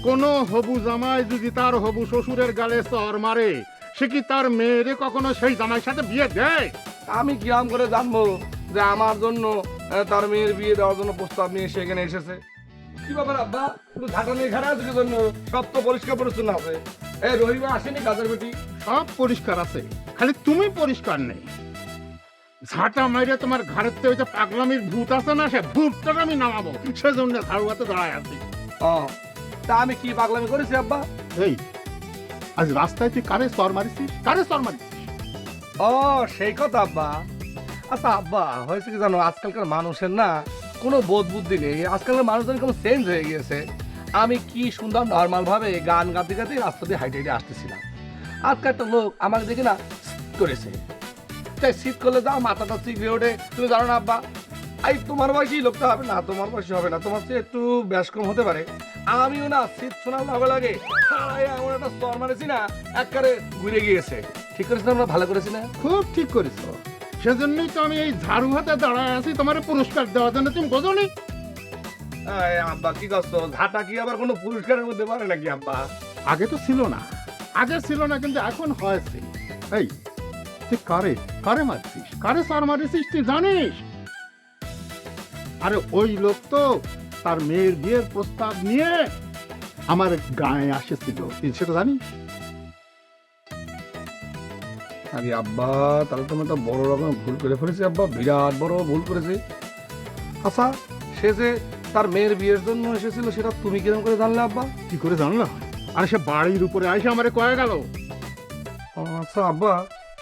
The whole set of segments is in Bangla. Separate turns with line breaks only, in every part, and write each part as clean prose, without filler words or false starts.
কোনো হবু জামাই যদি তার হবু শ্বশুরের গালে চর মারে, সে কি তার মেয়েরে কখনো সেই জামাইয়ের সাথে বিয়ে দেয়?
আমি কি আম করে জানবো যে আমার জন্য তার মেয়ের বিয়ে দেওয়ার জন্য প্রস্তাব নিয়ে সে এখানে এসেছে? কি ব্যাপার আব্বা, শুধু ঝাঁটা নিয়ে খারাপ আছে জন্য? সব তো পরিষ্কার পরিচ্ছন্ন আছে। এই রহিমা আসেনি কাজের বেটি?
সব পরিষ্কার আছে, খালি তুমি পরিষ্কার নেই। ঝাঁটা মাইরে তোমার ঘরের থেকে ওই যে পাগলামির ভূত আছে না, সে ভূতটাকে আমি নামাবো, সেজন্য ঝাড়ু হাতে দাঁড়ায় আছি।
ও, তা আমি কি পাগলামি করেছি আব্বা?
এই, আজ রাস্তায় তুই কারে চর মারিছিস? কারে চর মারিছিস?
ও, সেই কথা আব্বা। আচ্ছা আব্বা, হয়েছে কি জানো, আজকালকার মানুষের না কোনো বোধ বুদ্ধি নেই। আজকালকার মানুষজন কেমন চেঞ্জ হয়ে গিয়েছে। আমি কি সুন্দর নর্মাল ভাবে গান গাতে গাতে রাস্তা দিয়ে হাইটে হাইটে আসতেছিলাম, আজকাল একটা লোক আমাকে দেখে না করেছে। তাই শীত করলে যাও মাথাটা চিগড়ে ওঠে। তুমি জানো না আব্বা, এই তোমার বয়সী লোকটা হবে না, তোমার বয়সী হবে না, তোমার চেয়ে একটু ব্যাস কম হতে পারে। আমিও না শীত শোনার লগে লাগে এমন একটা স্তর মারেছি না, একবারে ঘুরে গিয়েছে। ঠিক করেছি না, আমরা ভালো করেছি না?
খুব ঠিক করেছ, সেজন্যই তো আমি এই ঝাড়ু হাতে দাঁড়ায় আছি তোমার পুরস্কার দেওয়ার জন্য। তুমি বোঝোনি?
আব্বা কি করছো? ঝাঁটা কি আবার কোনো পুরস্কারের মধ্যে পারে নাকি আব্বা?
আগে তো ছিল না, আগে ছিল না, কিন্তু এখন হয়েছে। এই, তুই কারে কারে মারছিস, কারে চর মারিছিস তুই জানিস? আরে ওই লোক তো তার মেয়ের বিয়ের প্রস্তাব নিয়ে আমার গায়ে আসেছিল, তুই সেটা জানিস?
আরে আব্বা, তাহলে তুমি একটা বড় রকম ভুল করে ফেলেছি আব্বা, বিরাট বড় ভুল করেছি। আচ্ছা, সে যে তার মেয়ের বিয়ের জন্য এসেছিল সেটা তুমি কিরকম করে জানলে আব্বা?
কি করে জানলো? আরে সে বাড়ির উপরে আইসে আমারে কয়ে গেল।
আচ্ছা আব্বা,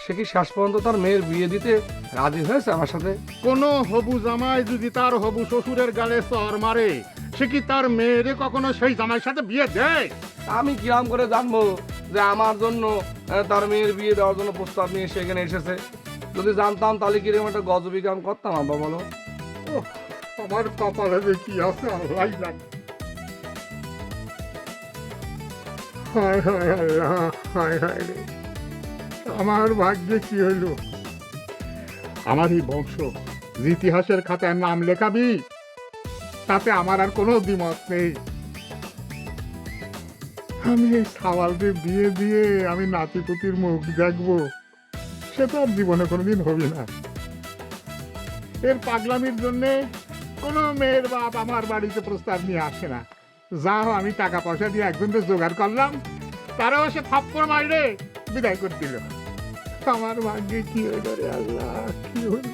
সে কি শেষ পর্যন্ত তার মেয়ের বিয়ে দিতে রাজি হয়েছে আমার সাথে?
কোনো হবু জামাই যদি তার হবু শ্বশুরের গালে চর মারে, সে কি তার মেয়েরে কখনো সেই জামাইয়ের সাথে বিয়ে দেয়?
আমি কিরম করে জানবো যে আমার জন্য তার মেয়ের বিয়ে দেওয়ার জন্য প্রস্তাব নিয়ে সে এখানে এসেছে? যদি জানতাম তাহলে কিরকম একটা গজবি কাম করতাম আব্বা, বলো?
ওহ, আমার কপালে যে কি আছে আল্লাহই জানে। হায় হায় আল্লাহ, হায় হায় রে, আমার ভাগ্যে কি হইল? আমার এই বংশ যে ইতিহাসের খাতায় নাম লেখাবি, তাতে আমার আর কোনো দ্বিমত নেই। আমি এই সাওয়ালকে বিয়ে দিয়ে আমি নাতিপুতির মুখ দেখবো, সে তো আর জীবনে কোনোদিন হবে না। এর পাগলামির জন্যে কোনো মেয়ের বাপ আমার বাড়িতে প্রস্তাব নিয়ে আসে না। যাও, আমি টাকা পয়সা দিয়ে একজনকে জোগাড় করলাম, তারাও সে থাপ্পড় মারলে বিদায় করে দিল। আমার ভাগ্যে কি হইল রে আল্লাহ, কি হইল?